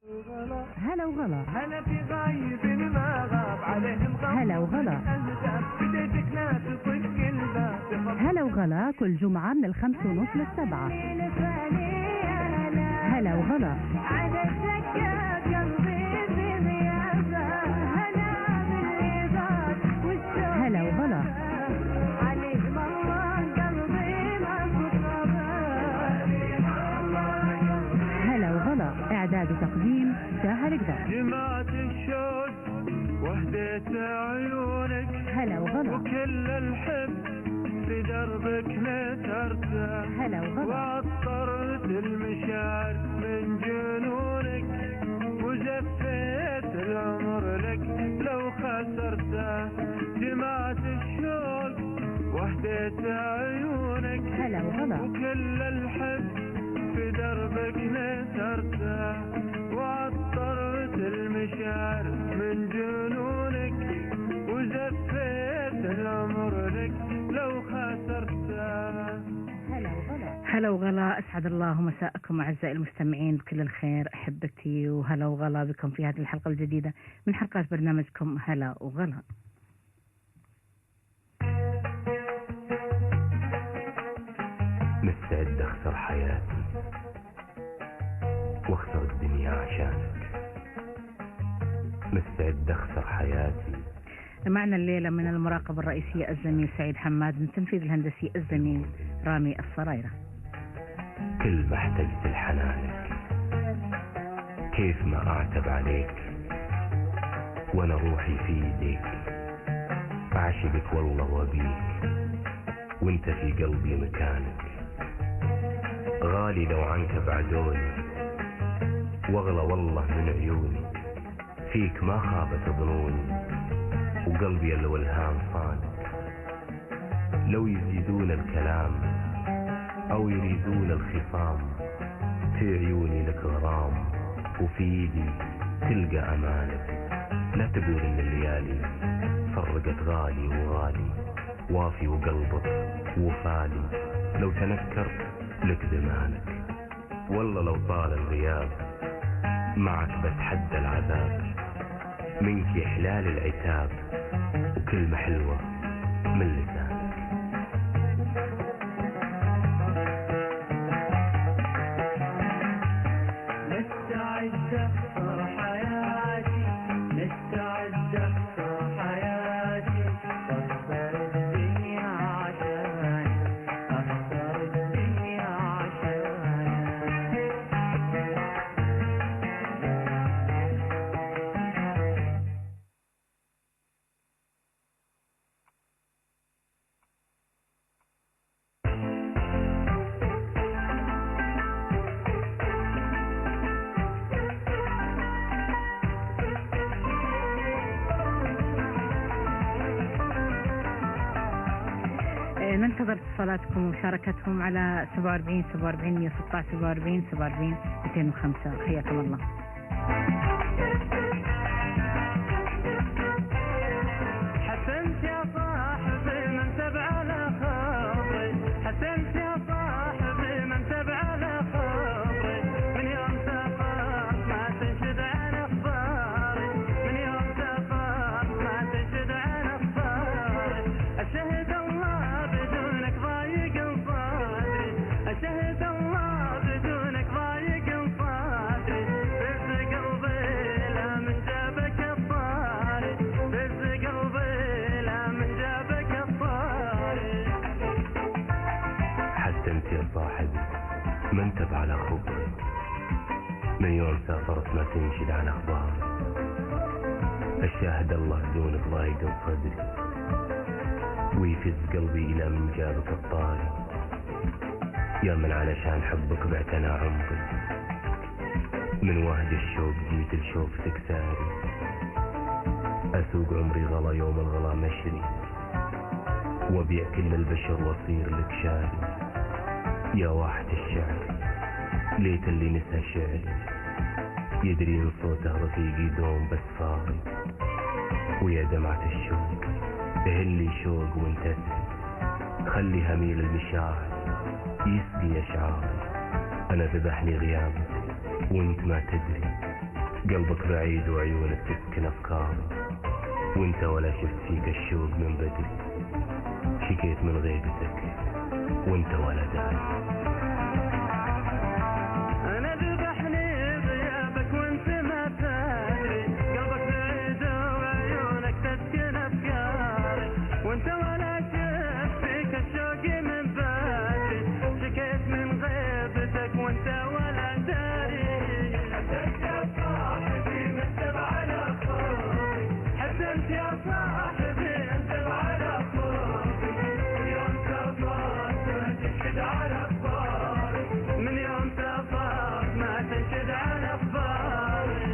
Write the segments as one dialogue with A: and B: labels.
A: هلا وغلا،
B: هلا في غايب ما غاب عليهم غاب،
A: هلا وغلا،
B: بديتك لا تطق الباب،
A: هلا وغلا كل جمعة من 5:30 ل7. هلا وغلا، هلا وغلا، هلا وغلا، إعداد وتقديم ساهر قدر.
B: جمعت الشوق وهديت عيونك،
A: هلا وغلا،
B: وكل الحب في دربك نثرته،
A: هلا وغلا،
B: وعطرت المشاعر من جنونك، وزفيت العمر لك لو خسرته. جمعت الشوق وهديت عيونك،
A: هلا وغلا،
B: وكل الحب في دربك نثرته، وعطرت المشاعر من جنونك، وزفيت العمر لك لو خسرته.
A: هلا وغلا، أسعد الله مساءكم أعزائي المستمعين بكل الخير أحبتي، وهلا وغلا بكم في هذه الحلقة الجديدة من حلقات برنامجكم هلا وغلا.
C: مستعد أخسر حياتي واخسر الدنيا عشانك، مستعد أخسر حياتي.
A: معنا الليلة من المراقبة الرئيسية الزميل سعيد حماد، من التنفيذ الهندسي الزميل رامي الصرايرة.
C: كل ما احتجت لحنانك كيف ما أعتب عليك، وأنا روحي في يديك، أعشقك والله وأبيك، وانت في قلبي مكانك. غالي لو عنك بعدوني، واغلى والله من عيوني، فيك ما خابت ظنوني، وقلبي لو الهام صانك. لو يزيدون الكلام أو يريدون الخصام، في عيوني لك غرام، وفي يدي تلقى أمانك. لا تقول إن الليالي فرقت غالي وغالي، وافي وقلبك وفالي، لو تنكرت لك زمانك. والله لو طال الغياب معك بتحدى العذاب، منك إحلال العتاب، وكلمة حلوة من لسانك.
B: نستعد أخسر حياتي، نستعد أخسر حياتي، أخسر الدنيا عشانك، أخسر الدنيا عشانك.
A: ننتظر اتصالاتكم ومشاركتكم على 47 47 116 47 47 205. حياكم الله.
B: حسنت يا صاحبي من تبع على خاطري، حسنت يا صاحبي من تبع على خاطري، من يوم سافرت ما تنشد عن اخباري، من يوم سافرت ما تنشد عن اخباري. اشهد الله بدونك ضايق صدري، اشهد الله بدونك ضايق صدري، بس قلبي لا من جابك الطاري، بس قلبي لا من جابك الطاري.
C: حتى انت يا صاحبي ما انتب على خبري، من يوم سافرت ما تنشد عن اخبار. الشاهد الله بدونك ضايق صدري، ويفز قلبي الى من جابك الطاري. يا من علشان حبك بعتنا عمري، من وهج الشوق جيت لشوفتك ساري. اسوق عمري غلا يوم الغلا مشري، وابيع كل البشر واصير لك شاري. يا واحد الشعر ليت اللي نسى شعري، يدري ان صوته رفيقي دوم بس فاضي. ويا دمعة الشوق اهلي شوق وانتسي، خلي هميل المشاعر يسقي اشعاري. انا ذبحني غيابك وانت ما تدري قلبك بعيد وعيونك تسكن أفكاري، وانت ولا شفت فيك الشوق من بدري، شكيت من غيبتك وانت ولا داري.
B: أنا ذبحني غيابك وانت ما تدري، قلبك بعيد وعيونك تسكن أفكاري، وانت ولا شفت فيك الشوق من بدري، شكيت من غيبتك وانت ولا داري. حسنت يا صاحبي انتب على خوفي، حسنت يا صاحبي انتب على خوفي، يوم تفاق ما تنشد على اخباري، من يوم تفاق ما تنشد على اخباري.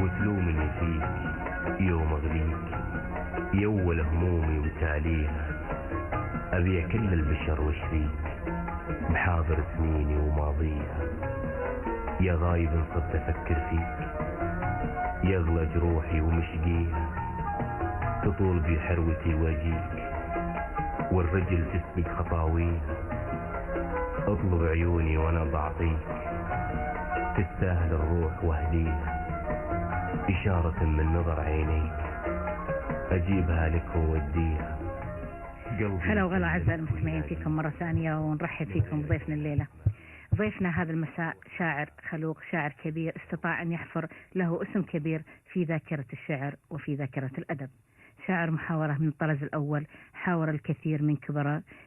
C: وتلومني فيك يوم أغليك، يول همومي وتاليها، أبيع كل البشر وشريك بحاضر سنيني وماضيها. يا غايب صرت أفكر فيك، يغلى جروحي ومشقيها، تطول بي حروتي واجيك، والرجل تسبق خطاويها. اطلب عيوني وانا بعطيك، تستاهل الروح واهديها، إشارة من نظر عينيك أجيبها لك ووديها.
A: هلا وغلا أعزائي المستمعين فيكم مرة ثانية، ونرحب فيكم بضيفنا الليلة. ضيفنا هذا المساء شاعر خلوق، شاعر كبير استطاع أن يحفر له اسم كبير في ذاكرة الشعر وفي ذاكرة الأدب. شاعر محاورة من الطراز الأول، حاور الكثير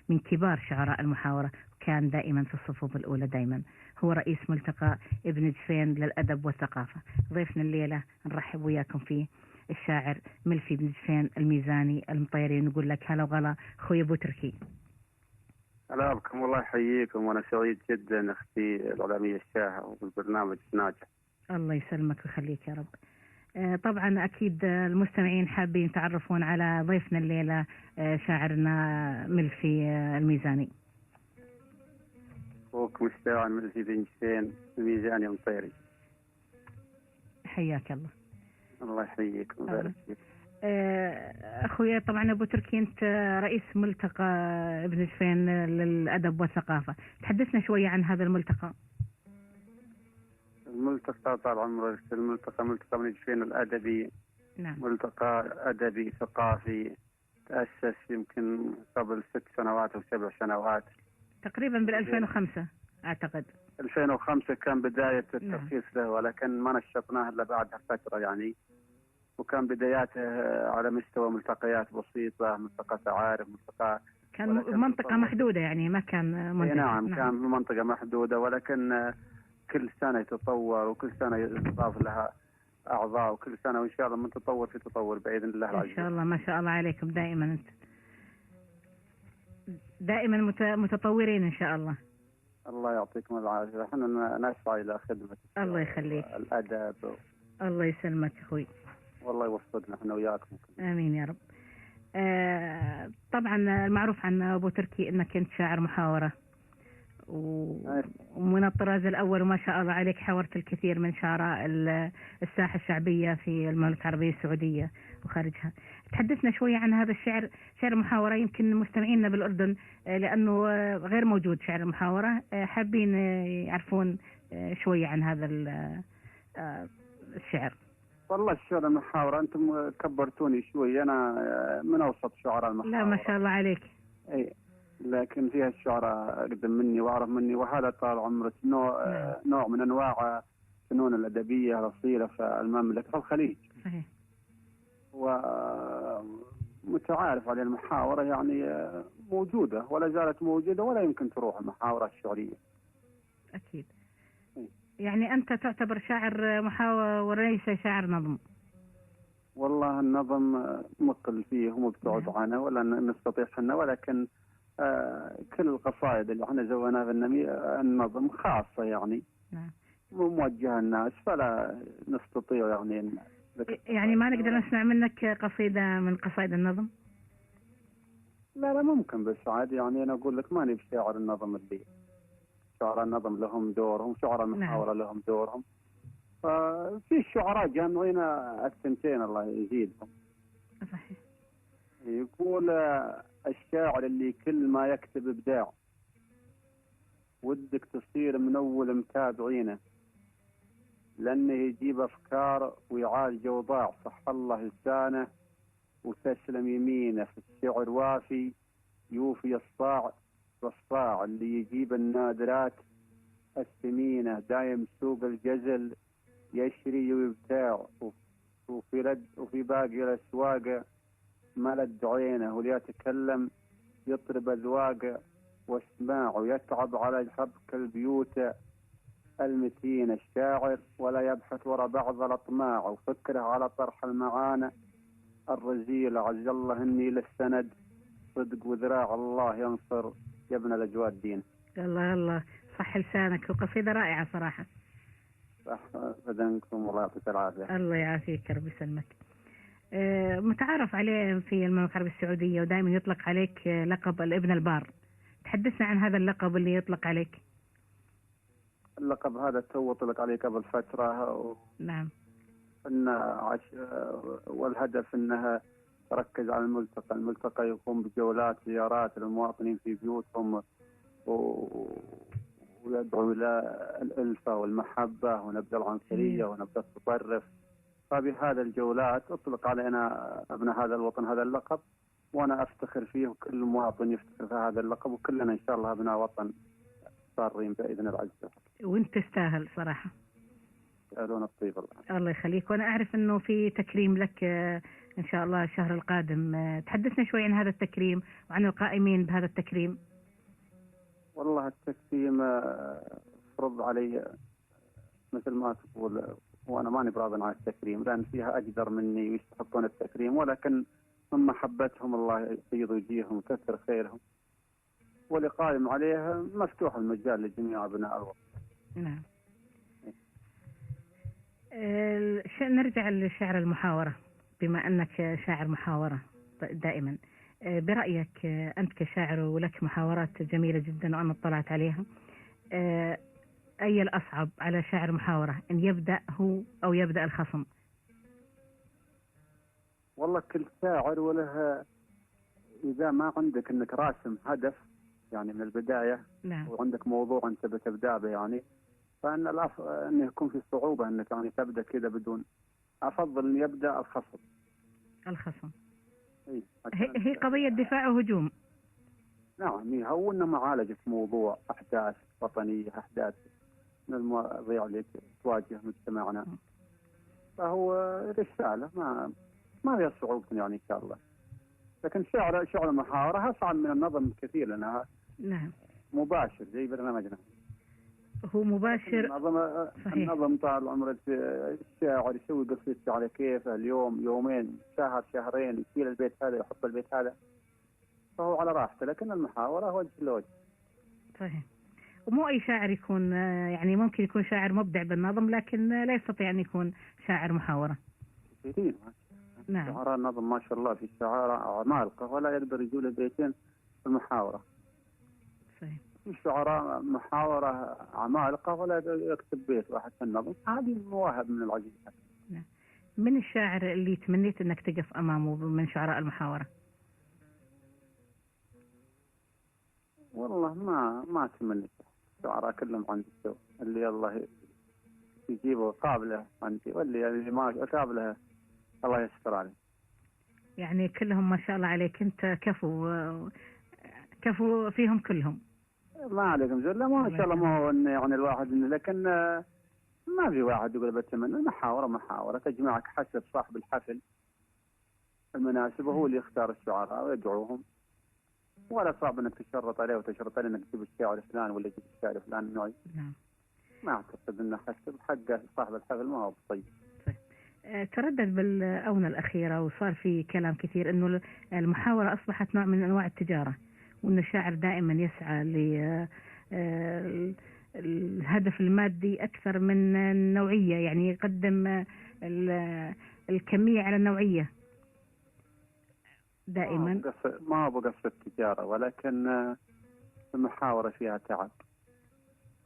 A: من كبار شعراء المحاورة، وكان دائما في الصفوف الأولى دائما. هو رئيس ملتقى ابن جفين للأدب والثقافة. ضيفنا الليلة نرحب وياكم فيه الشاعر ملفي بن جفين الميزاني المطيري. نقول لك هلا وغلا خوي أبو تركي.
D: هلا بكم، والله يحييكم، وانا سعيد جدا اختي الاعلاميه الشاهه والبرنامج ناجح.
A: الله يسلمك ويخليك يا رب. طبعا اكيد المستمعين حابين يتعرفون على ضيفنا الليله شاعرنا ملفي الميزاني.
D: اخوكم الشاعر ملفي بن جفين الميزاني المطيري.
A: حياك الله.
D: الله يحييك ويبارك فيك.
A: اخويا طبعا ابو تركي، انت رئيس ملتقى ابن جفين للادب والثقافه، تحدثنا شويه عن هذا الملتقى.
D: الملتقى طال عمرك، ملتقى ابن جفين الادبي.
A: نعم.
D: ملتقى ادبي ثقافي تاسس يمكن قبل 6 سنوات او 7 سنوات
A: تقريبا بال 2005 اعتقد.
D: 2005 كان بدايه الترخيص له، ولكن ما نشطناه الا بعدها فتره يعني. وكان بداياته على مستوى ملتقيات بسيطة، ملتقى تعارف، ملتقى
A: كان منطقة محدودة يعني، ما كان منتشر.
D: نعم كان منطقة محدودة، ولكن كل سنة يتطور وكل سنة يضاف لها أعضاء، وكل سنة وإن شاء الله من تطور في تطور بإذن الله العزيز.
A: إن شاء الله. ما شاء الله عليكم، دائما أنت دائما متطورين إن شاء الله.
D: الله يعطيكم العافية، احنا نسعى إلى خدمة
A: الله يخليك
D: الأدب.
A: الله يسلمك أخوي،
D: والله يوفقنا احنا وياكم.
A: آمين يا رب. طبعا المعروف عن أبو تركي أنك كنت شاعر محاورة ومن الطراز الأول، وما شاء الله عليك حاورت الكثير من شعراء الساحة الشعبية في المملكة العربية السعودية وخارجها. تحدثنا شوية عن هذا الشعر، شعر محاورة. يمكن مستمعينا بالأردن لأنه غير موجود شعر المحاورة، حابين يعرفون شوية عن هذا الشعر.
D: والله الشعر المحاورة أنتم كبرتوني شوي، أنا من أوسط شعراء المحاورة.
A: لا ما شاء الله عليك.
D: أي لكن فيها الشعراء أقدم مني وأعرف مني، وهذا طال عمرك نوع من أنواع الفنون الأدبية الأصيلة في المملكة في الخليج.
A: صحيح.
D: ومتعارف على المحاورة يعني موجودة ولا زالت موجودة، ولا يمكن تروح المحاورة الشعرية.
A: أكيد. يعني أنت تعتبر شاعر محاور وليس شاعر نظم.
D: والله النظم مقل فيه ومبتعد
A: نعم.
D: عنه ولا نستطيع حنا، ولكن كل القصائد اللي احنا سويناها في النظم خاصة يعني
A: نعم.
D: موجهة الناس، فلا نستطيع يعني
A: يعني ما نقدر نسمع منك قصيدة من قصائد النظم؟
D: لا ممكن، بس عادي يعني أنا أقول لك ماني بشاعر النظم اللي شعراء النظم لهم دورهم، شعراء المحاورة لهم دورهم. ففي شعراء جامعين الثنتين الله يزيدهم.
A: صحيح.
D: يقول الشاعر اللي كل ما يكتب إبداع، ودك تصير من أول متابعينه، لأنه يجيب أفكار ويعالج أوضاع، صح الله لسانه وتسلم يمينه، في الشعر وافي يوفي الصاع، والصاع اللي يجيب النادرات الثمينة، دايم سوق الجزل يشري ويبتاع، وفي باقي الأسواق ملد عينه، وليتكلم يطرب أذواقه واسماع، ويتعب على حبك البيوت المتين، الشاعر ولا يبحث وراء بعض الأطماع، وفكره على طرح المعاني الرزيلة، عز الله إني للسند صدق وذراع الله ينصر يا ابن الأجواد دين.
A: الله الله، صح لسانك، وقصيدة رائعة صراحة.
D: صح بدنكم، الله يعطيك العافية.
A: الله يعافيك، رب يسلمك. متعارف عليه في المملكة العربية السعودية، ودائما يطلق عليك لقب الابن البار. تحدثنا عن هذا اللقب اللي يطلق عليك.
D: اللقب هذا تو طلق عليه قبل فترة.
A: نعم.
D: والهدف انها تركز على الملتقى. الملتقى يقوم بجولات زيارات للمواطنين في بيوتهم ويدعو الى الالفه والمحبه ونبذ العنصريه ونبذ التطرف. فبهذا الجولات اطلق علينا ابناء هذا الوطن هذا اللقب، وانا افتخر فيه وكل مواطن يفتخر في هذا اللقب، وكلنا ان شاء الله ابناء وطن صارين باذن العز.
A: وانت تستاهل صراحه.
D: يسألون الطيب.
A: الله يخليك. وانا اعرف انه في تكريم لك ان شاء الله الشهر القادم. تحدثنا شوي عن هذا التكريم وعن القائمين بهذا التكريم.
D: والله التكريم فرض علي مثل ما تقول، وانا ماني براض عن التكريم لان فيها اقدر مني ويستحقون التكريم، ولكن من محبتهم الله يبيض وجيههم وكثر خيرهم، والقائم عليها مفتوح المجال لجميع ابناء الوطن.
A: نعم. نرجع لشعر المحاورة، بما أنك شاعر محاورة دائما. برأيك أنت كشاعر ولك محاورات جميلة جدا وأنا اطلعت عليها، أي الأصعب على شاعر محاورة، أن يبدأ هو أو يبدأ الخصم؟
D: والله كل شاعر وله، إذا ما عندك أنك راسم هدف يعني من البداية،
A: نعم.
D: وعندك موضوع أنت بتبدأ به يعني، فإن أنه يكون في صعوبة أنك يعني تبدأ كذا بدون. أفضل أن يبدأ الخصم.
A: هي قضية دفاع وهجوم.
D: نعم، هو إنه معالجة موضوع أحداث وطنية، أحداث من المواضيع اللي تواجه مجتمعنا، فهو رسالة ما فيها صعوبة يعني إن شاء الله. لكن شعر المحاورة أصعب من النظم كثير لأنها
A: نعم
D: مباشر زي برنامجنا.
A: هو مباشر.
D: النظم طال عمر الشاعر يسوي قصيدته على كيفه، اليوم يومين شهر شهرين، يشيل البيت هذا يحط البيت هذا، فهو على راحته. لكن المحاورة وجه لوجه.
A: صحيح. ومو أي شاعر يكون، يعني ممكن يكون شاعر مبدع بالنظم لكن لا يستطيع أن يكون شاعر محاورة.
D: كثير.
A: نعم.
D: شعراء النظم ما شاء الله، في شعراء عمالقة ولا يقدر يجول البيتين في المحاورة.
A: صحيح.
D: في شعراء محاورة عمالقة ولا يكتب بيت واحد في النظم. هذه مواهب من العزيز.
A: نعم. من الشاعر اللي تمنيت أنك تقف أمامه من شعراء المحاورة؟
D: والله ما تمنيت. الشعراء كلهم عندي سوء، اللي الله يجيبه قابله عندي، واللي ما قابله الله يستر عليه.
A: يعني كلهم ما شاء الله عليك، أنت كفو فيهم كلهم.
D: ما عليكم زين. لا ما شاء الله، ما هو يعني الواحد لكن ما في واحد يقول بتمنى. محاورة تجمعك حسب صاحب الحفل المناسب، وهو اللي يختار الشعراء ويدعوهم، ولا صعب انك تشرط عليه وتشرط عليه انك تجيب الشاعر فلان ولا تجيب الشاعر فلان نوعي.
A: نعم.
D: ما اعتقد انه حسب حق صاحب الحفل، ما هو طيب.
A: تردد بالآونة الأخيرة وصار في كلام كثير إنه المحاورة أصبحت نوع من أنواع التجارة، وإن الشاعر دائما يسعى للهدف المادي أكثر من النوعية، يعني يقدم الكمية على النوعية دائما.
D: ما هو بقصد التجارة، ولكن المحاورة فيها تعب،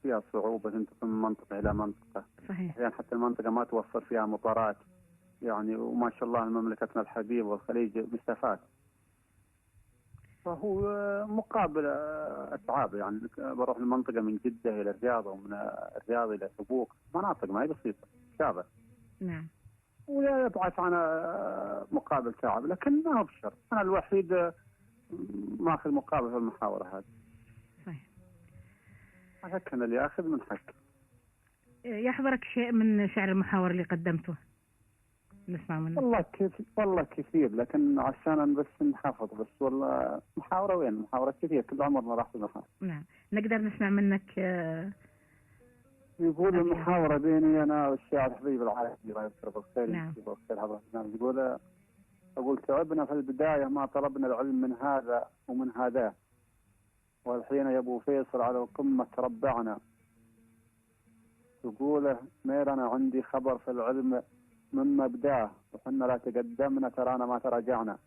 D: فيها صعوبة تنتقل من منطقة إلى منطقة.
A: صحيح.
D: يعني حتى المنطقة ما توفر فيها مطارات، يعني وما شاء الله مملكتنا الحبيبة والخليج مسافات، فهو مقابل أتعاب. يعني بروح المنطقة من جدة إلى الرياض، ومن الرياض إلى تبوك، مناطق ما هي بسيطة شابة.
A: نعم.
D: ويبعث عن مقابل تعب، لكن ما هو بشر. أنا الوحيد ماخذ مقابل في المحاورة هذه.
A: صحيح.
D: حق أنا اللي أخذ من حق.
A: يحضرك شيء من شعر المحاور اللي قدمته نسمع منه؟
D: والله كثير، لكن عشان بس نحافظ بس. والله محاورة وين؟ محاورة كثير، كل عمرنا راح في محاورة.
A: نعم. نقدر نسمع منك.
D: يقول المحاورة بيني أنا والشاعر حبيب العالمي الله يذكره بالخير.
A: نعم.
D: يقول أقول تعبنا في البداية ما طلبنا العلم من هذا ومن هذا، والحين يا أبو فيصل على القمة تربعنا. تقول مير أنا عندي خبر في العلم من مبداه، وحنا لا تقدمنا ترانا ما تراجعنا.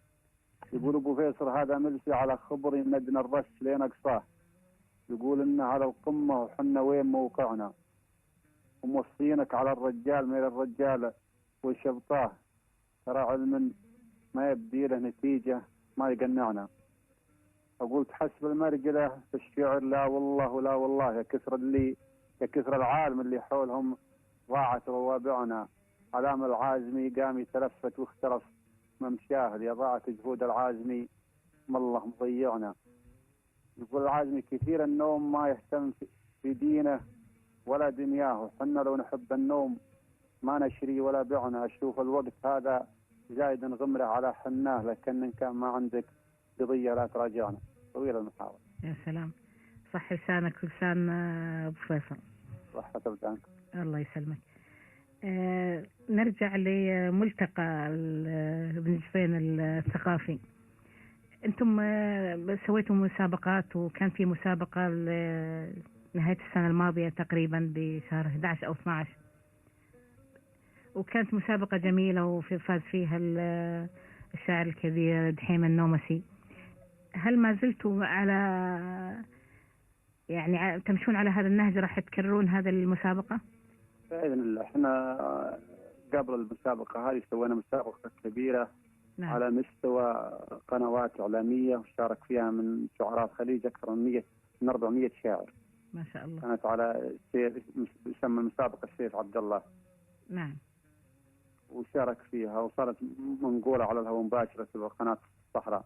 D: يقول أبو فيصل هذا ملسي على خبري ندنا الرش لين أقصاه. يقول إن على القمة وحنا وين موقعنا، وموصينك على الرجال مير الرجال وشبطاه. ترى علم ما يبدي له نتيجة ما يقنعنا. أقول تحسب المرجلة في الشعر لا والله ولا والله، يا كثر العالم اللي حولهم ضاعت روابعنا. علام العازمي قام يتلفت واخترف ممشاه، يا ضاعت جهود العازمي ما الله مضيعنا. يقول العازمي كثير النوم ما يهتم في دينه ولا دنياه، وحنا لو نحب النوم ما نشري ولا بعنا. أشوف الوقت هذا زايد غمره على حناه، لكن إن كان ما عندك قضية لا تراجعنا. طويل المحاولة.
A: يا سلام، صح لسانك ولسان أبو فيصل.
D: صحة لسانك.
A: الله يسلمك. نرجع لملتقى ابن جفين الثقافي. انتم سويتوا مسابقات، وكان في مسابقة نهاية السنة الماضية تقريبا بشهر 11 أو 12، وكانت مسابقة جميلة وفاز فيها الشاعر الكبير دحيم النومسي. هل ما زلتوا يعني تمشون على هذا النهج؟ راح تكررون هذا المسابقة؟
D: بإذن الله. احنا قبل المسابقة هذه سوينا مسابقة كبيرة. نعم. على مستوى قنوات إعلامية، وشارك فيها من شعراء الخليج أكثر من 400 شاعر.
A: ما شاء الله.
D: كانت على يسمى المسابقة السيف عبد الله.
A: نعم.
D: وشارك فيها وصارت منقولة على الهواء مباشرة في قناة الصحراء.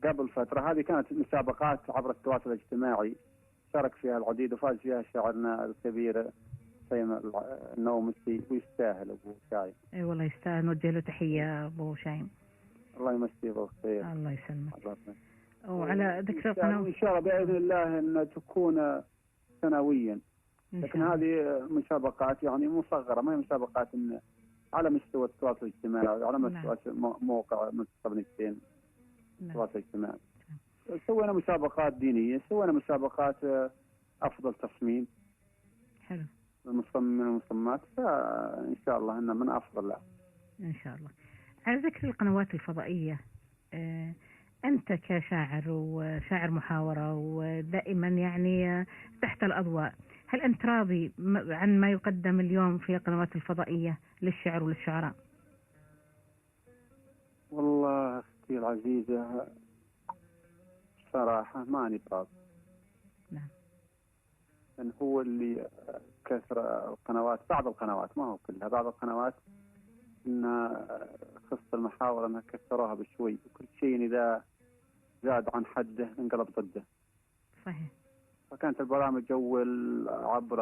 D: قبل فترة هذه كانت مسابقات عبر التواصل الاجتماعي، شارك فيها العديد وفاز فيها شاعرنا الكبير دحيم النومسي، ويستاهل أبو شايم.
A: اي والله يستاهل، نوجه له تحية أبو شايم.
D: الله يمسيه بالخير.
A: الله يسلمك. وعلى ذكر
D: القناة إن شاء الله بإذن الله أن تكون سنويا، لكن هذه مسابقات يعني مصغرة، ما هي مسابقات على مستوى التواصل الاجتماعي، على مستوى موقع منتخب نجدين التواصل الاجتماعي. سوينا مسابقات دينية، سوينا مسابقات أفضل تصميم.
A: حلو.
D: المصمم من المصممات، فإن شاء الله إنه من أفضل له.
A: إن شاء الله. على ذكر القنوات الفضائية، أنت كشاعر وشاعر محاورة ودائما يعني تحت الأضواء، هل أنت راضي عن ما يقدم اليوم في القنوات الفضائية للشعر وللشعراء؟
D: والله أختي العزيزة صراحة ماني براضي.
A: نعم.
D: لأن هو اللي كثر القنوات، بعض القنوات ما هو كلها، بعض القنوات إنها خص المحاورة إنها كثروها بشوي، وكل شيء إذا زاد عن حده انقلب ضده.
A: صحيح.
D: فكانت البرامج أول عبر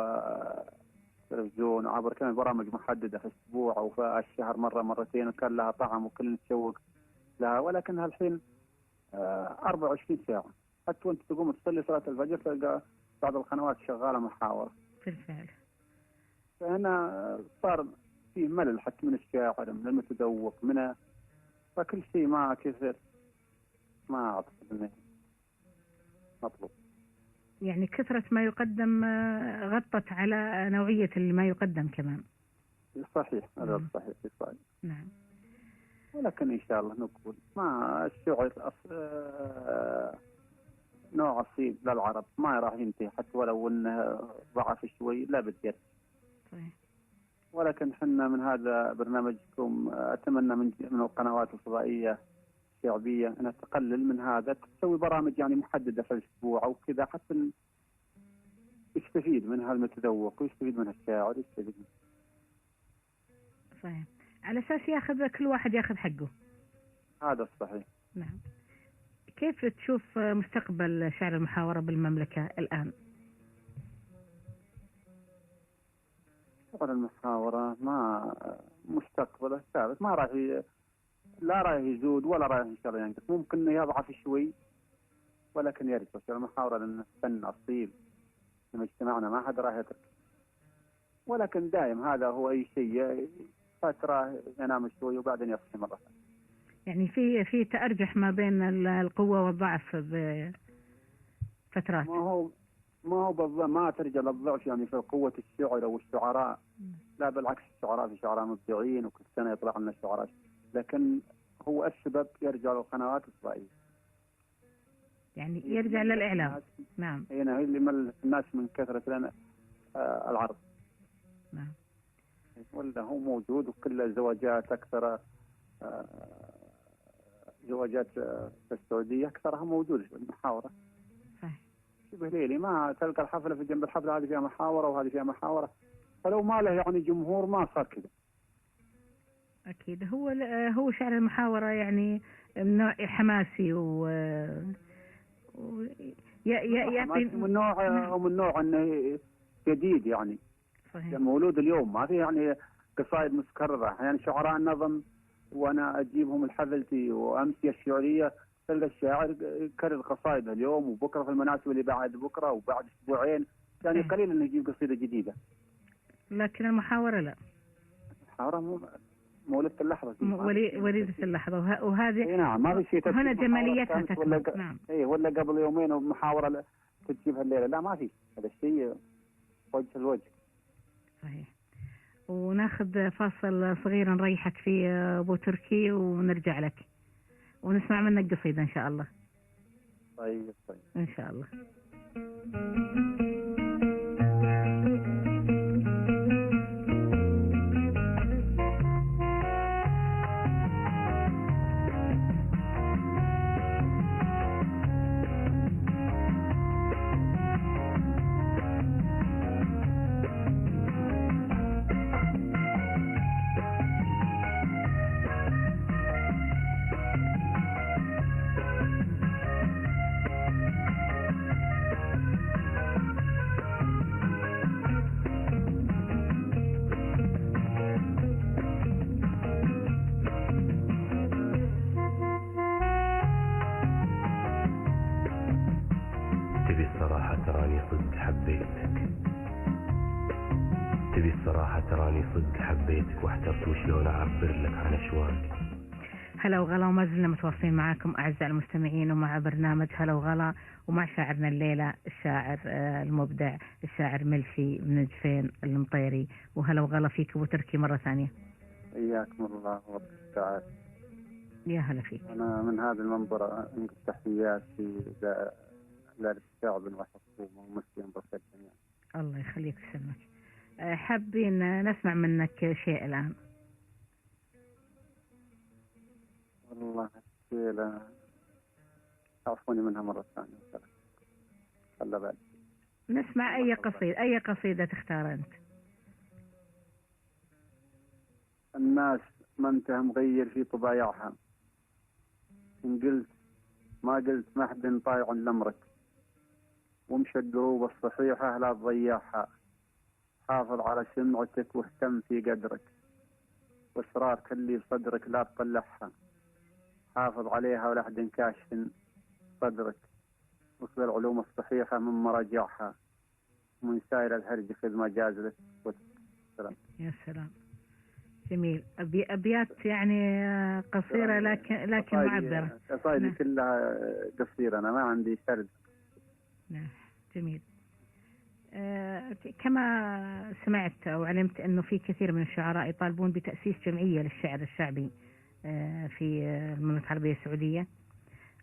D: التلفزيون، عبر كانت برامج محددة في الأسبوع أو في الشهر مرة مرتين، وكان لها طعم وكل نتشوق لها. ولكنها الحين 24 ساعة، حتى وانت تقوم تصلي صلاة الفجر تلقى بعض القنوات شغالة محاورة.
A: بالفعل.
D: فهنا صار فيه ملل حتى من الشاعر، من المتذوق، من فكل شيء ما كثر، ما أعتقد أنه مطلوب.
A: يعني كثرة ما يقدم غطت على نوعية ما يقدم كمان.
D: صحيح، هذا صحيح.
A: نعم.
D: ولكن إن شاء الله نقول ما الشعر نوع أصيل للعرب، ما راح ينتهي حتى ولو أنه ضعف شوي، لا بد.
A: صحيح.
D: ولكن حنا من هذا برنامجكم أتمنى من القنوات الفضائية الشعبية أنها تقلل من هذا، تسوي برامج يعني محددة في الأسبوع أو كذا، حتى يستفيد منها المتذوق ويستفيد منها الشاعر يستفيد منها.
A: صحيح، على أساس ياخذ كل واحد ياخذ حقه.
D: هذا الصحيح.
A: نعم. كيف تشوف مستقبل شعر المحاورة بالمملكة الآن؟
D: شعر المحاورة ما مستقبله ثابت، ما راح لا راح يزود ولا راح إن شاء الله ينقص، ممكن إنه يضعف شوي ولكن يرجع. شعر المحاورة لأنه فن أصيل في مجتمعنا، ما حد راح يترك، ولكن دائم هذا هو أي شيء فترة ينام شوي وبعدين يصحي مرة ثانية.
A: يعني في تأرجح ما بين القوة والضعف بفترات.
D: ما هو بالضبط، ما ترجع للضعف يعني في قوة الشعر أو الشعراء، لا بالعكس، الشعراء في شعراء مبدعين وكل سنة يطلع لنا شعراء، لكن هو السبب يرجع للقنوات الفضائية،
A: يعني يرجع للإعلام. نعم.
D: هنا هي اللي مل الناس من كثرة لنا العرض.
A: نعم.
D: ولا هو موجود وكل زواجات أكثر، زواجات في السعودية أكثرها موجودة في المحاورة.
A: صحيح.
D: شبه ليلي، ما تلقى الحفلة في جنب الحفلة هذه فيها محاورة وهذه فيها محاورة، فلو ما له يعني جمهور ما صار كذا.
A: أكيد هو شعر المحاورة يعني من نوع حماسي
D: يعطي من نوع انه جديد يعني.
A: صحيح.
D: مولود اليوم، ما في يعني قصائد متكررة، يعني شعراء النظم وانا اجيبهم الحفلتي وامسيه الشعريه تلقى الشاعر يكرر قصائده اليوم وبكره في المناسبه اللي بعد بكره وبعد اسبوعين، يعني قليل انه يجيب قصيده جديده.
A: لكن المحاورة لا.
D: المحاورة مولدة اللحظة،
A: وليدة اللحظة، وهذه
D: نعم ما في شيء.
A: هنا جماليتها تكمن. نعم.
D: ولا قبل يومين ومحاورة تجيبها الليلة، لا ما في، هذا الشيء وجه الوجه.
A: صحيح. وناخذ فاصل صغير نريحك فيه أبو تركي ونرجع لك ونسمع منك قصيدة إن شاء الله.
D: طيب
A: إن شاء الله.
C: تراني صدق حبيتك واحترت وشلون أعبر لك عن أشواقي.
A: هلا وغلا، وما زلنا متواصلين معكم أعزائي المستمعين ومع برنامج هلا وغلا، ومع شاعرنا الليلة الشاعر المبدع الشاعر ملفي من جفين المطيري. وهلا وغلا فيك أبو تركي مرة ثانية.
D: حياكم الله وبركاته.
A: يا هلا فيك.
D: أنا من هذا المنبر أنقل تحياتي للشعب والحكومة ومسلم بخير جميعا.
A: الله يخليك ويسلمك. حابين نسمع منك شيء الآن.
D: والله الشيء تعرفوني منها مرة ثانية. خلى بالك.
A: نسمع أي قصيدة تختار أنت.
D: الناس ما انت مغير في طبايعها، إن قلت ما قلت ما حد طايع لأمرك، ومشى الدروب الصحيحة لا تضيعها، حافظ على سمعتك واهتم في قدرك، واسرارك اللي بصدرك لا تطلعها، حافظ عليها ولا حد كاشف صدرك، وخذ العلوم الصحيحة من مراجعها، ومن سائر الهرج خذ ما جاز لك السلام.
A: يا سلام، جميل. أبيات يعني قصيرة لكن معبرة.
D: قصائدي كلها قصيرة، أنا ما عندي سرد.
A: نعم، جميل. كما سمعت أو علمت أنه في كثير من الشعراء يطالبون بتأسيس جمعية للشعر الشعبي في المملكة العربية السعودية،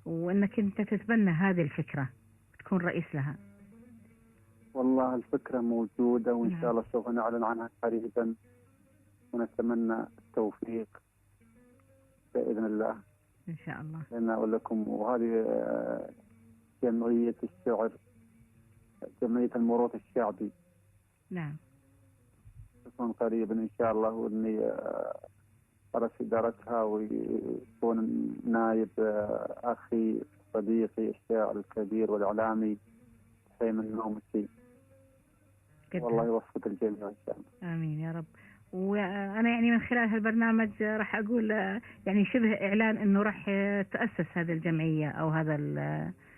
A: وأنك أنت تتبنى هذه الفكرة تكون رئيس لها.
D: والله الفكرة موجودة، وإن
A: نعم.
D: شاء الله سوف نعلن عنها قريبا، ونتمنى التوفيق بإذن الله.
A: إن شاء الله.
D: لأن أقول لكم، وهذه جمعية الشعر، جمعية الموروث الشعبي،
A: نعم.
D: تكون قريبا إن شاء الله، وإني أرس إدارتها، ويكون نائب أخي صديقي الشاعر الكبير والإعلامي حسين النومسي. والله يوفق الجميع إن شاء الله.
A: آمين يا رب. وأنا يعني من خلال هالبرنامج راح أقول يعني شبه إعلان إنه راح تأسس هذه الجمعية أو هذا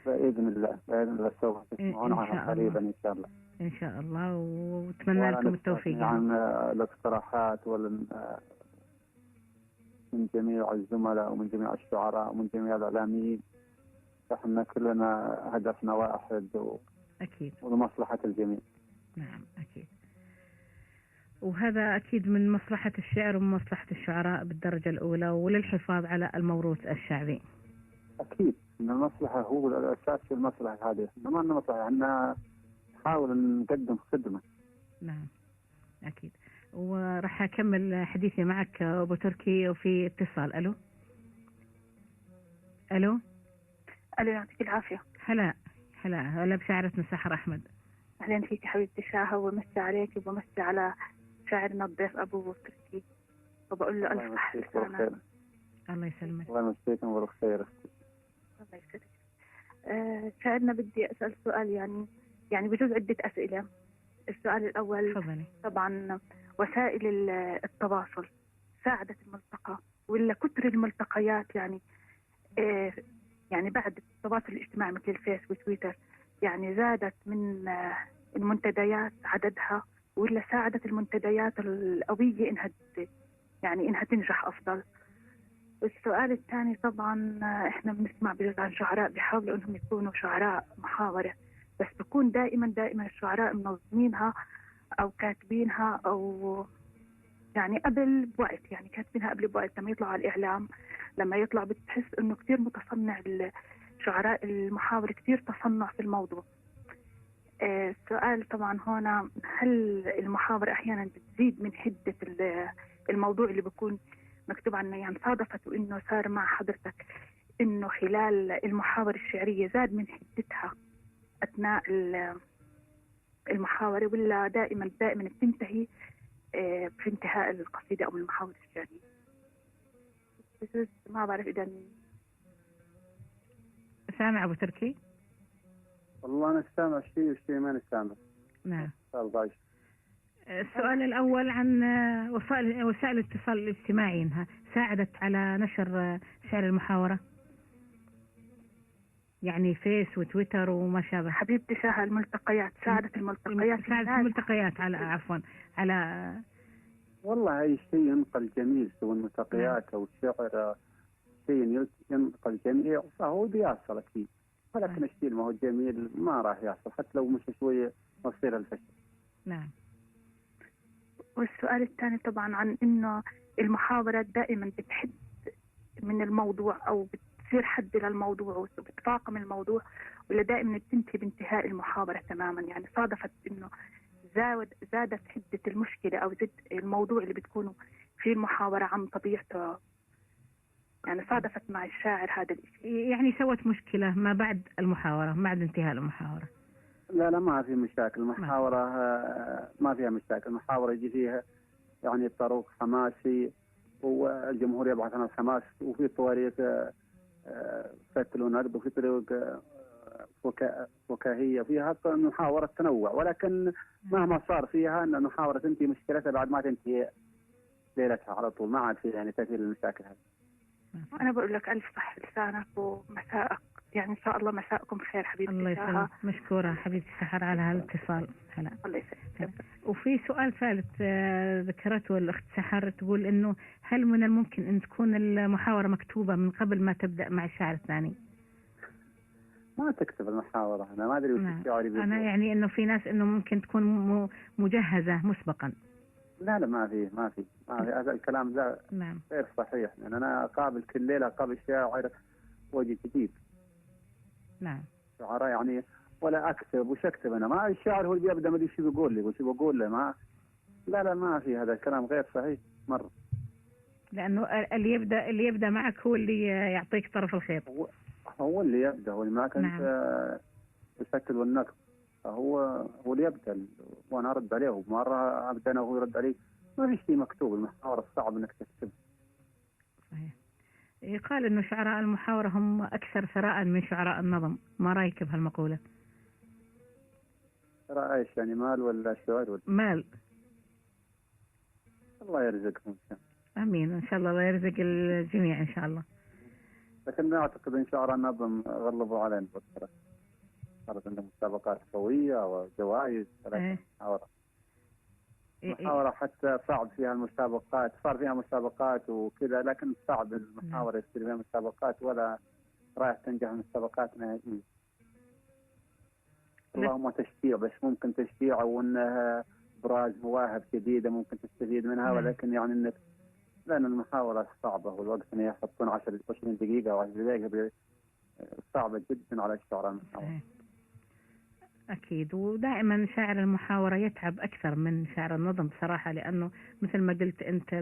D: بإذن الله، بإذن الله سوف تسمعون عنها قريبا إن شاء الله.
A: إن شاء الله، وأتمنى لكم التوفيق.
D: عن الاقتراحات من جميع الزملاء ومن جميع الشعراء ومن جميع الإعلاميين. احنا كلنا هدفنا واحد
A: أكيد،
D: ولمصلحة الجميع.
A: نعم أكيد. وهذا أكيد من مصلحة الشعر ومن مصلحة الشعراء بالدرجة الأولى، وللحفاظ على الموروث الشعبي.
D: أكيد إن المصلحة هو الأساس في المصلحة هذه، ما أن المصلحة أن نحاول نقدم خدمة.
A: نعم أكيد. وراح أكمل حديثي معك أبو تركي، وفي اتصال. ألو ألو
E: ألو، يعطيك العافية.
A: هلا بشاعرتنا سحر أحمد.
E: أهلا فيك حبيبتي شاهة، ومسي عليك وبمسي على شاعرنا الضيف أبو تركي، وبقول له ألف صحة.
A: الله يسلمك.
D: الله يمسيكم بالخير.
E: الله يسلمك. شاعرنا بدي أسأل سؤال، يعني بجوز عدة أسئلة. السؤال الأول،
A: فضلي.
E: طبعا وسائل التواصل ساعدت الملتقى ولا كتر الملتقيات؟ يعني بعد التواصل الاجتماعي مثل الفيس وتويتر، يعني زادت من المنتديات عددها، ولا ساعدت المنتديات القوية إنها تنجح أفضل؟ والسؤال الثاني، طبعا إحنا بنسمع بجوز عن شعراء بيحاولوا إنهم يكونوا شعراء محاورة، بس بكون دائما الشعراء منظمينها أو كاتبينها، أو يعني قبل بوقت، يعني كاتبينها قبل بوقت لما يطلعوا على الإعلام. لما يطلع بتحس إنه كتير متصنع، الشعراء المحاور كتير تصنع في الموضوع. السؤال طبعا هنا، هل المحاور أحيانا بتزيد من حدة الموضوع اللي بيكون مكتوب عنه؟ يعني صادفت إنه صار مع حضرتك إنه خلال المحاور الشعرية زاد من حدتها أثناء المحاورة، ولا دائما بتنتهي في انتهاء القصيدة أو المحاور الشعرية؟ ما بعرف إذا
A: سامع أبو تركي؟
D: والله أنا سامع شيء وشيء ما نسامع.
A: نعم.
D: السؤال
A: الأول عن وسائل الاتصال الاجتماعي، إنها ساعدت على نشر شعر المحاورة، يعني فيس وتويتر وما شابه.
E: حبيبتي شاهة، الملتقيات ساعدت الملتقيات
A: على
D: والله أي شيء ينقل جميل، سواء الملتقيات أو الشعر، شيء ينقل جميل فهو بيصل أكيد، ولكن الشيء ما هو جميل ما راح يحصل حتى لو مش شوية مصير الفشل.
A: نعم.
E: والسؤال الثاني طبعا عن إنه المحاورات دائما بتحد من الموضوع أو بتصير حد للموضوع وبتفاقم الموضوع، ولا دائما بتنتهي بانتهاء المحاورة تماما؟ يعني صادفت إنه زادت حدة المشكلة أو زد الموضوع اللي بتكونوا في المحاورة عن طبيعته، يعني صادفت مع الشاعر هذا الشيء،
A: يعني سوت مشكلة ما بعد المحاورة، بعد انتهاء المحاورة؟
D: لا ما في مشاكل، المحاورة ما فيها مشاكل. المحاورة يجي فيها يعني طرق حماسي، والجمهور يبحث عن الحماس، وفي طريق فتل ونقد، وفي طريق فكاهية، فيها محاورة تنوع، ولكن مهما صار فيها أن المحاورة تنتهي مشكلتها بعد ما تنتهي ليلتها على طول، ما عاد فيها يعني تأثير المشاكل هذه.
E: أنا بقول لك ألف صح لسانك ومساءك يعني إن شاء الله مساءكم بخير حبيبتي
A: الله
E: ساها.
A: يسلمك، مشكورة حبيبتي سحر على هالاتصال. هلا.
E: الله يسلمك.
A: وفي سؤال ثالث ذكرته الأخت سحر، تقول إنه هل من الممكن أن تكون المحاورة مكتوبة من قبل ما تبدأ مع الشاعر الثاني؟
D: ما تكتب المحاورة، أنا ما أدري وش
A: نعم.
D: الشاعر يقول.
A: أنا يعني إنه في ناس إنه ممكن تكون مجهزة مسبقا.
D: لا ما في هذا الكلام لا
A: نعم.
D: غير صحيح، لأن أنا أقابل كل ليلة أقابل شاعر وجه جديد.
A: نعم.
D: شعراء يعني ولا أكتب، وش أكتب أنا؟ ما الشاعر هو اللي يبدأ، ما أدري شو بيقول لي وش بقول له. ما لا ما في، هذا الكلام غير صحيح مرة.
A: لأنه اللي يبدأ معك هو اللي يعطيك طرف الخيط.
D: هو اللي يبدأ، هو اللي ما كنت
A: نعم.
D: الشكل والنقد، هو اللي يبدأ وأنا أرد عليه، ومرة أبدأ أنا وهو يرد علي. ما في شيء مكتوب، المحاورة صعب إنك تكتب.
A: صحيح. يقال إنه شعراء المحاورة هم أكثر ثراء من شعراء النظم، ما رأيك بهالمقولة؟
D: ترى إيش يعني، مال ولا شعر ولا
A: مال.
D: الله يرزقهم.
A: امين ان شاء الله، الله يرزق الجميع ان شاء الله.
D: لكن ما اعتقد ان شعراء النظم غلبوا علينا بالصراحه، صارت عندهم مسابقات قويه وجوائز.
A: إيه.
D: محاورة حتى صعب فيها المسابقات، صار فيها مسابقات وكذا، لكن صعب المحاورة يصير فيها مسابقات ولا رايح تنجح المسابقات نهائيا. اللهم تشجيع، بس ممكن تشجيع وانها ابراز مواهب جديده ممكن تستفيد منها، ولكن يعني انك، لان المحاورة صعبة والوقت ان يحطون 10 20 دقيقة او 10 دقائق صعبة جدا على الشعراء المحاورة.
A: أكيد. ودائما شاعر المحاورة يتعب أكثر من شاعر النظم بصراحة، لأنه مثل ما قلت أنت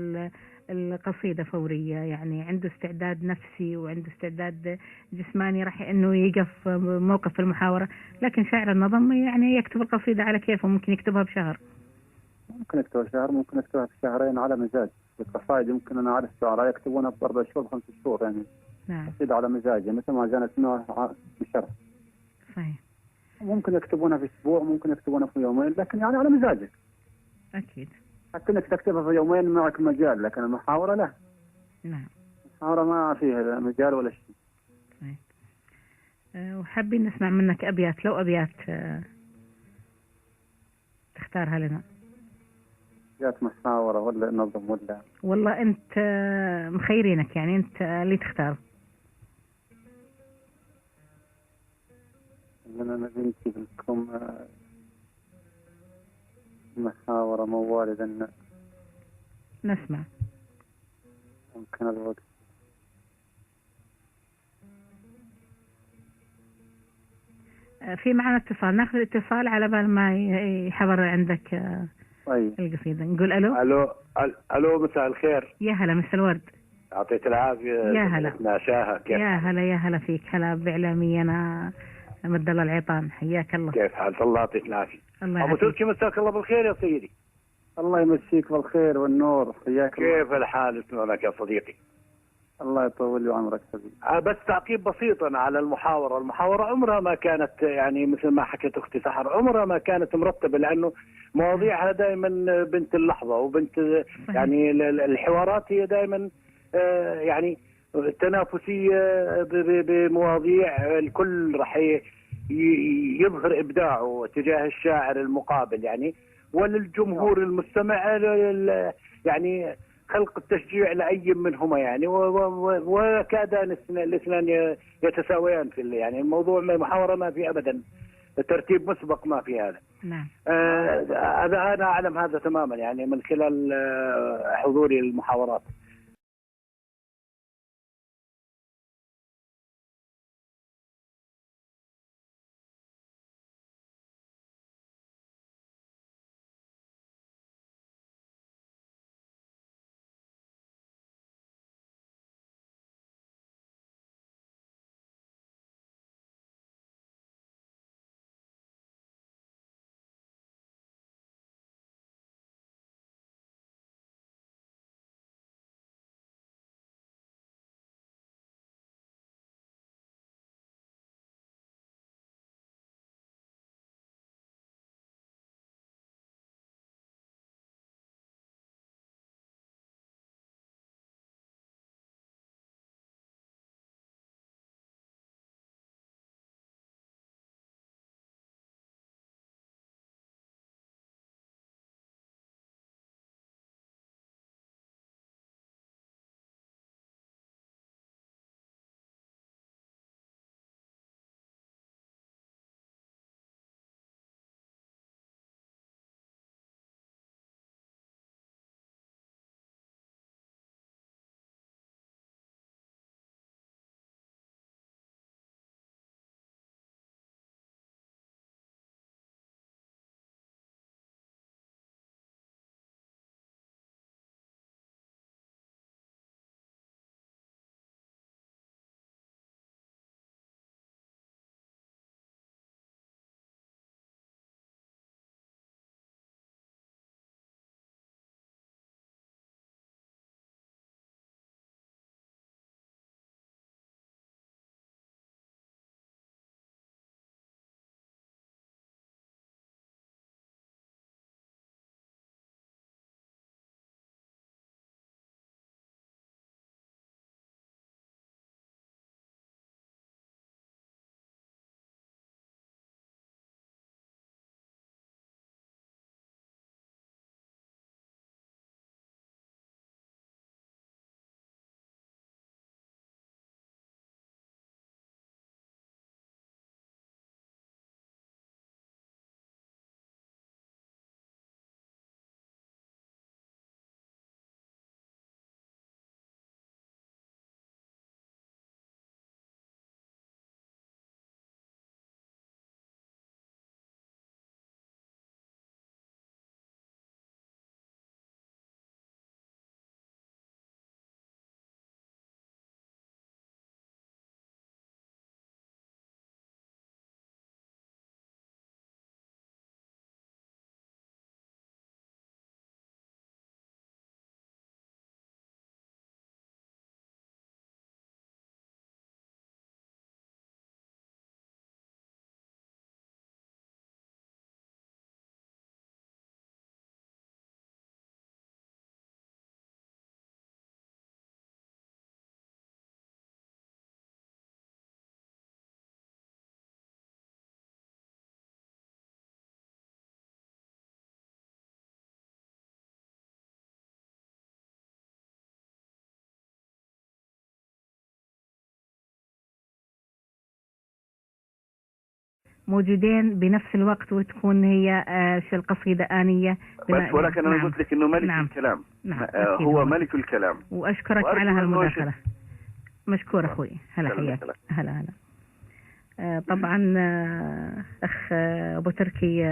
A: القصيدة فورية، يعني عنده استعداد نفسي وعنده استعداد جسماني راح أنه يقف موقف المحاورة. لكن شاعر النظم يعني يكتب القصيدة على كيفه، ممكن يكتبها بشهر،
D: ممكن يكتبها شهر، ممكن يكتبها في شهرين على مزاج. القصائد يمكن أنا أعرف شعراء يكتبونها ب 4 شهور 5 شهور، يعني
A: نعم،
D: قصيدة على مزاجه مثل ما كانت نوع بشرح.
A: صحيح.
D: ممكن يكتبونها في أسبوع، ممكن يكتبونها في يومين، لكن يعني على مزاجك.
A: أكيد.
D: حتى إنك تكتبها في يومين معك مجال، لكن المحاورة لا.
A: نعم.
D: المحاورة ما فيها مجال ولا شيء.
A: صحيح. وحابين نسمع منك أبيات، لو أبيات تختارها لنا.
D: جات محاورة ولا نظم ولا؟
A: والله أنت مخيرينك، يعني أنت اللي تختار.
D: أنا بنتي لكم محاورة موالدا
A: نسمع.
D: ممكن الوقت.
A: في معنا اتصال، ناخذ اتصال على بال ما يحضر عندك
D: طيب.
A: القصيدة. نقول ألو.
D: ألو مساء الخير.
A: يا هلا، مساء الورد.
D: يعطيك العافية.
A: يا هلا.
D: ناشاها كيف؟
A: يا هلا يا هلا فيك. هلا بإعلامي أنا مد الله العيطان، حياك الله.
D: كيف حالك؟ الله يعطيك العافية.
A: الله
D: أبو تركي مساك الله بالخير يا سيدي. الله يمسيك بالخير والنور، حياك الله. كيف الحال لك يا صديقي؟ الله يطول لي عمرك حبيبي. بس تعقيب بسيط على المحاورة عمرها ما كانت، يعني مثل ما حكيت أختي سحر، عمرها ما كانت مرتبة، لأنه مواضيعها دائما بنت اللحظة وبنت يعني الحوارات هي دائما يعني تنافسية بمواضيع، الكل راح يظهر إبداعه تجاه الشاعر المقابل، يعني وللجمهور المستمع يعني خلق التشجيع لأي منهما، يعني وكاد الاثنان يتساويان في يعني الموضوع. المحاورة ما في أبدا ترتيب مسبق، ما في هذا.
A: نعم.
D: هذا أنا أعلم هذا تماما، يعني من خلال حضوري المحاورات.
A: موجودين بنفس الوقت وتكون هي القصيدة آنية
F: بس ولكن أنا
A: نعم.
F: قلت لك إنه ملك
A: نعم.
F: الكلام.
A: نعم.
F: هو ملك الكلام.
A: وأشكرك على هالمداخلة. مشكور أخوي. هلا حياك. هلا. طبعا أخ أبو تركي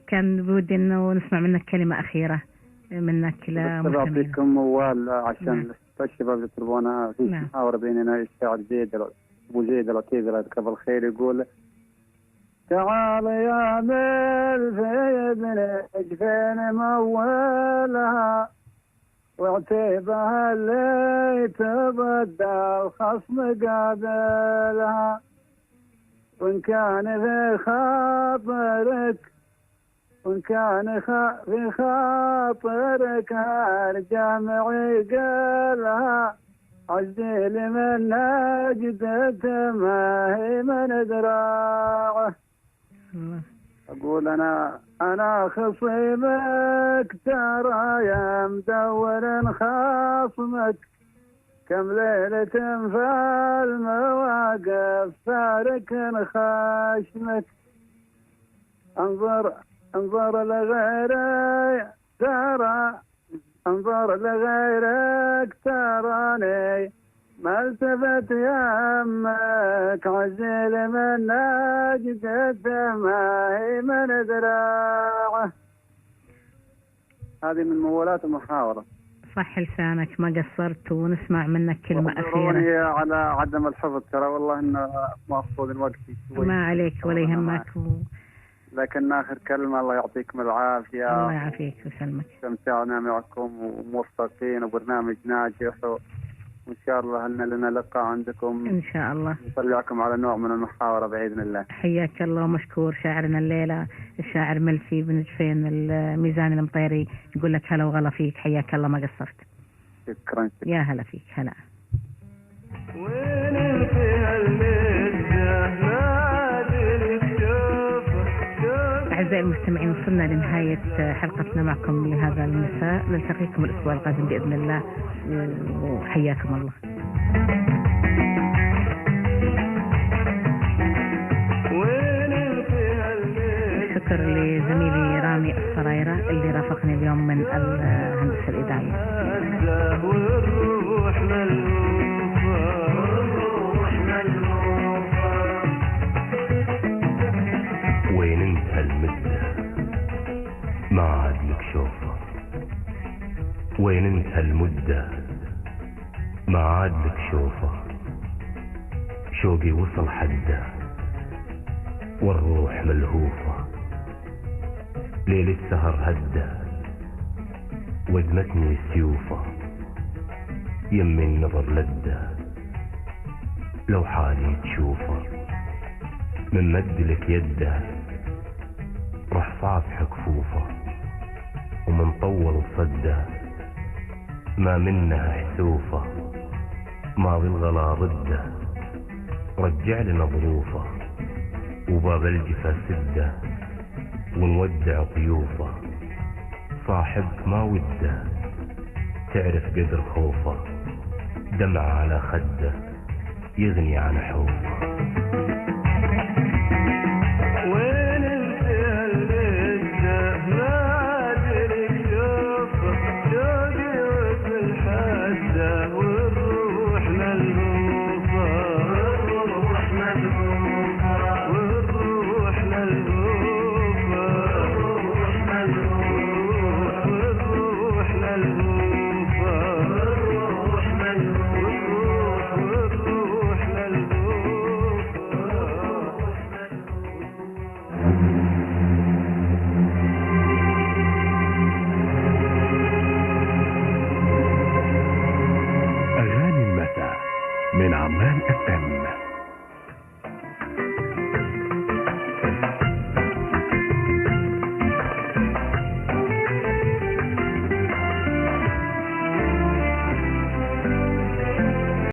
A: كان بودي إنه نسمع منك كلمة أخيرة منك لمستمعين.
D: بعطيكم موال عشان الشباب يطلبونها في
A: نعم.
D: محاورة بيننا. الشاعر أبو زيد العتيبي الله يذكره بالخير يقول: تعال يا مل في ابن جفين مولها واعتبها اللي تبدى الخصم قابلها، وإن كان في خاطرك هالجامع يقلها، عزي لمن نجدة ما هي من ذراعه. أقول أنا خصيمك ترى يا مدور خصمك، كم ليلة في المواقف فارك خشمك، انظر لغيرك تراني ما التفت يمك، عزيل من نجدة ما هي من ذراعه. هذه من موالات المحاورة.
A: صح لسانك ما قصرت، ونسمع منك كلمة أخيرة.
D: على عدم الحفظ ترى والله إنه مقصود الوقت شوي.
A: ما عليك ولا يهمك
D: لكن آخر كلمة الله يعطيكم العافية.
A: الله يعافيك ويسلمك.
D: استمتعنا معكم وموفقين وبرنامج ناجح، وإن شاء الله لنا لقاء عندكم
A: إن شاء الله.
D: نطلعكم على نوع من المحاورة بإذن الله.
A: حياك الله ومشكور. شاعرنا الليلة الشاعر ملفي بن جفين الميزان المطيري يقول لك هلا وغلا فيك. حياك الله ما قصرت.
D: شكرا.
A: يا هلا فيك. هلا. أعزائي المستمعين وصلنا لنهاية حلقتنا معكم لهذا المساء. نلتقيكم الأسبوع القادم بإذن الله وحياكم الله. شكر لزميلي رامي الصرايرة اللي رافقني اليوم من الهندسة الإذاعية.
C: وين انت المدة ما عاد لك شوفة، وين انت المدة ما عاد لك شوفة، شوقي وصل حده والروح ملهوفة، ليل السهر هدى وزمتني سيوفة، يمي النظر لدى لو حالي تشوفه، من مد لك يده رح صافح كفوفه، ومن طول صده ما منها حسوفه، ماضي الغلا رده رجع لنا ظروفه، وباب الجفا سده ونودع ضيوفه، صاحبك ما وده تعرف قدر خوفه، دمعة على خده يغني عن حوفه.
G: أغاني المساء من عمان FM.